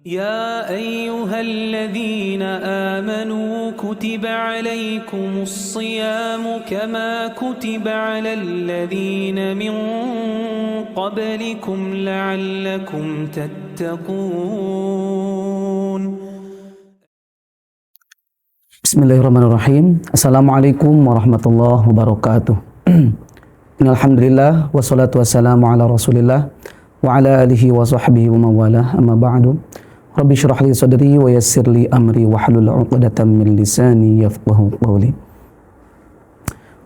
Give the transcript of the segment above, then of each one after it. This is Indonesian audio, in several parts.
يا أيها الذين آمنوا كتب عليكم الصيام كما كتب على الذين من قبلكم لعلكم تتقون. Bismillahirrahmanirrahim. Assalamualaikum warahmatullahi wabarakatuh. Alhamdulillah wassalatu wassalamu ala Rasulillah wa ala alihi wa sahbihi wa mawalah. Amma ba'du. Rabbi syrah li sadri wa yassir li amri wa hlul 'uqdatam min lisani yafqahu qawli.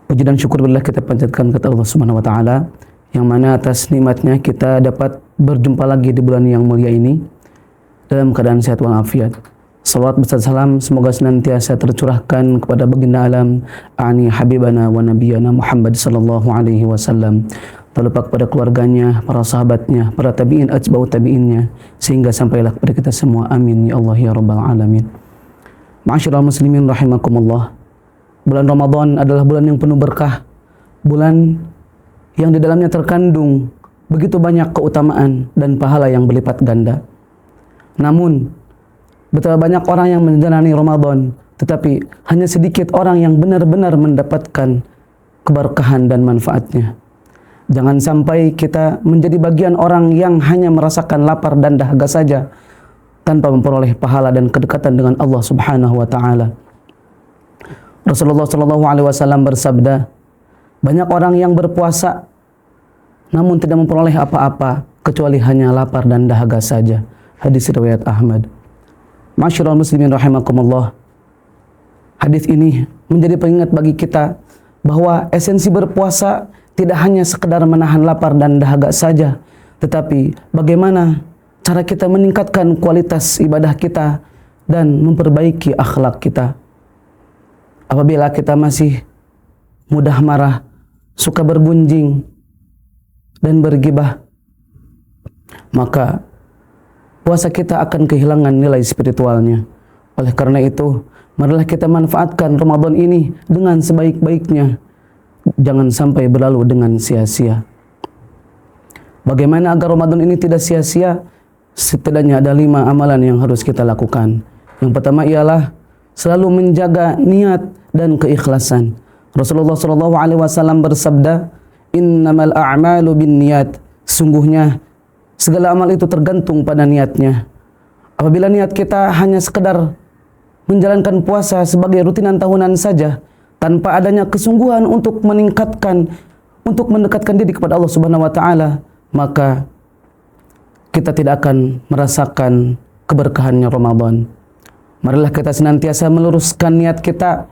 Puji dan syukur billah kita panjatkan kepada Allah Subhanahu wa taala yang mana atas nikmatnya kita dapat berjumpa lagi di bulan yang mulia ini dalam keadaan sehat walafiat. Salawat beserta salam semoga senantiasa tercurahkan kepada baginda alam ani habibana wa nabiyana Muhammad sallallahu alaihi wasallam, tak lupa kepada keluarganya, para sahabatnya, para tabi'in atba'u tabi'innya, sehingga sampailah kepada kita semua. Amin ya Allah ya rabbal alamin. Ma'asyiral muslimin rahimakumullah. Bulan Ramadan adalah bulan yang penuh berkah, bulan yang di dalamnya terkandung begitu banyak keutamaan dan pahala yang berlipat ganda. Namun betapa banyak orang yang menjalani Ramadan, tetapi hanya sedikit orang yang benar-benar mendapatkan keberkahan dan manfaatnya. Jangan sampai kita menjadi bagian orang yang hanya merasakan lapar dan dahaga saja tanpa memperoleh pahala dan kedekatan dengan Allah Subhanahu wa taala. Rasulullah sallallahu alaihi wasallam bersabda, banyak orang yang berpuasa namun tidak memperoleh apa-apa kecuali hanya lapar dan dahaga saja. Hadis riwayat Ahmad. Ma'asyiral muslimin rahimakumullah. Hadis ini menjadi pengingat bagi kita bahwa esensi berpuasa tidak hanya sekedar menahan lapar dan dahaga saja, tetapi bagaimana cara kita meningkatkan kualitas ibadah kita dan memperbaiki akhlak kita. Apabila kita masih mudah marah, suka bergunjing dan bergibah, maka puasa kita akan kehilangan nilai spiritualnya. Oleh karena itu, marilah kita manfaatkan Ramadan ini dengan sebaik-baiknya. Jangan sampai berlalu dengan sia-sia. Bagaimana agar Ramadan ini tidak sia-sia? Setidaknya ada 5 amalan yang harus kita lakukan. Yang pertama ialah selalu menjaga niat dan keikhlasan. Rasulullah SAW bersabda, "Innamal a'malu binniyat." Sungguhnya segala amal itu tergantung pada niatnya. Apabila niat kita hanya sekedar menjalankan puasa sebagai rutinan tahunan saja, tanpa adanya kesungguhan untuk meningkatkan, untuk mendekatkan diri kepada Allah Subhanahu wa taala, maka kita tidak akan merasakan keberkahannya Ramadan. Marilah kita senantiasa meluruskan niat kita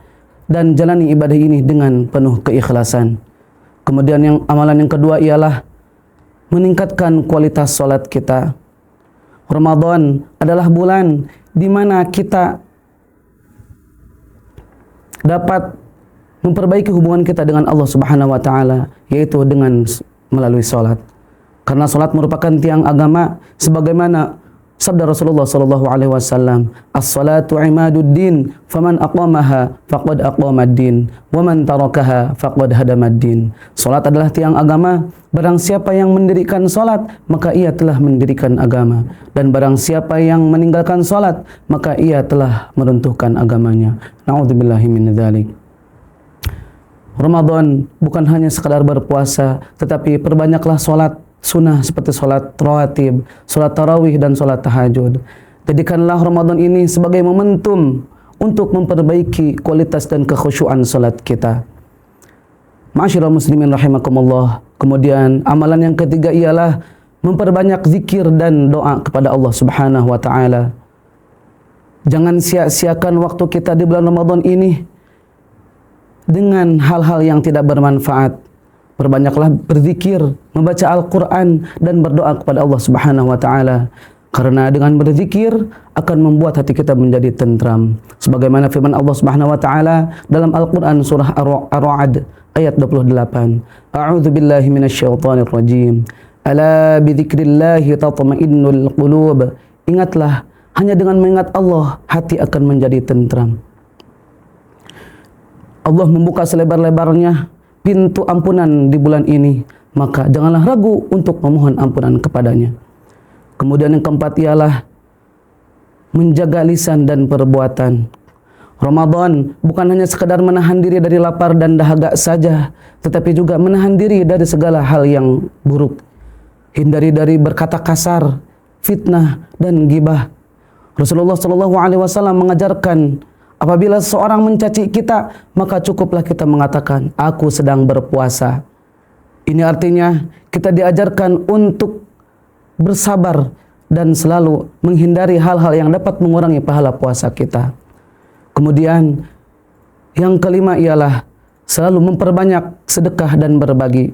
dan jalani ibadah ini dengan penuh keikhlasan. Kemudian amalan yang kedua ialah meningkatkan kualitas salat kita. Ramadan adalah bulan di mana kita dapat memperbaiki hubungan kita dengan Allah Subhanahu wa taala, yaitu dengan melalui salat. Karena salat merupakan tiang agama sebagaimana sabda Rasulullah sallallahu alaihi wasallam, "As-salatu imaduddin, faman aqamaha faqad aqamad-din, wa man tarakaha faqad hadamad-din." Salat adalah tiang agama. Barang siapa yang mendirikan salat, maka ia telah mendirikan agama. Dan barang siapa yang meninggalkan salat, maka ia telah meruntuhkan agamanya. Na'udzubillahi min dzalik. Ramadan bukan hanya sekadar berpuasa, tetapi perbanyaklah salat sunnah seperti salat rawatib, salat tarawih dan salat tahajud. Jadikanlah Ramadan ini sebagai momentum untuk memperbaiki kualitas dan kekhusyuan salat kita. Ma'asyiral muslimin rahimakumullah. Kemudian amalan yang ketiga ialah memperbanyak zikir dan doa kepada Allah Subhanahu wa taala. Jangan sia-siakan waktu kita di bulan Ramadan ini dengan hal-hal yang tidak bermanfaat. Perbanyaklah berzikir, membaca Al-Quran dan berdoa kepada Allah Subhanahu wa taala. Karena dengan berzikir akan membuat hati kita menjadi tentram. Sebagaimana firman Allah Subhanahu wa taala dalam Al-Quran surah Ar-Ra'd ayat 28. A'udzu billahi minasyaitonir rajim. Ala bidzikrillahi tatma'innul qulub. Ingatlah, hanya dengan mengingat Allah hati akan menjadi tentram. Allah membuka selebar-lebarnya pintu ampunan di bulan ini, maka janganlah ragu untuk memohon ampunan kepadanya. Kemudian yang keempat ialah menjaga lisan dan perbuatan. Ramadan bukan hanya sekadar menahan diri dari lapar dan dahaga saja, tetapi juga menahan diri dari segala hal yang buruk. Hindari dari berkata kasar, fitnah, dan ghibah. Rasulullah SAW mengajarkan, apabila seorang mencaci kita, maka cukuplah kita mengatakan, aku sedang berpuasa. Ini artinya kita diajarkan untuk bersabar dan selalu menghindari hal-hal yang dapat mengurangi pahala puasa kita. Kemudian yang kelima ialah selalu memperbanyak sedekah dan berbagi.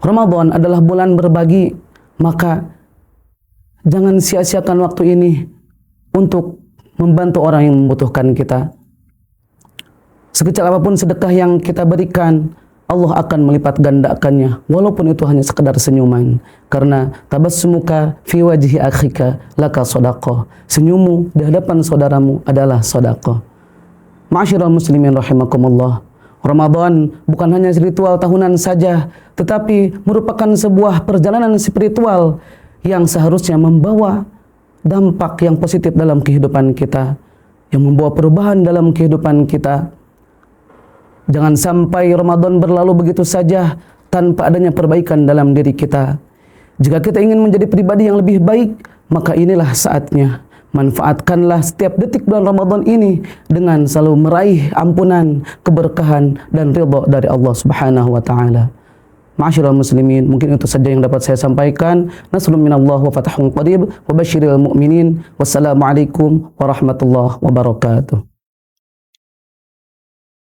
Ramadan adalah bulan berbagi, maka jangan sia-siakan waktu ini untuk membantu orang yang membutuhkan kita. Sekecil apapun sedekah yang kita berikan, Allah akan melipat gandakannya, walaupun itu hanya sekedar senyuman. Karena tabassumuka fi wajhi akhika laka shadaqah. Senyummu di hadapan saudaramu adalah sedekah. Ma'asyiral muslimin rahimakumullah. Ramadan bukan hanya ritual tahunan saja, tetapi merupakan sebuah perjalanan spiritual yang seharusnya membawa dampak yang positif dalam kehidupan kita, yang membawa perubahan dalam kehidupan kita. Jangan sampai Ramadan berlalu begitu saja tanpa adanya perbaikan dalam diri kita. Jika kita ingin menjadi pribadi yang lebih baik, maka inilah saatnya. Manfaatkanlah setiap detik bulan Ramadan ini dengan selalu meraih ampunan, keberkahan, dan ridha dari Allah Subhanahu wa Ta'ala. Ma'asyiral muslimin, mungkin itu saja yang dapat saya sampaikan. Nasrun minallah wa fathun qarib wa basyiril mu'minin. Wassalamualaikum warahmatullahi wabarakatuh.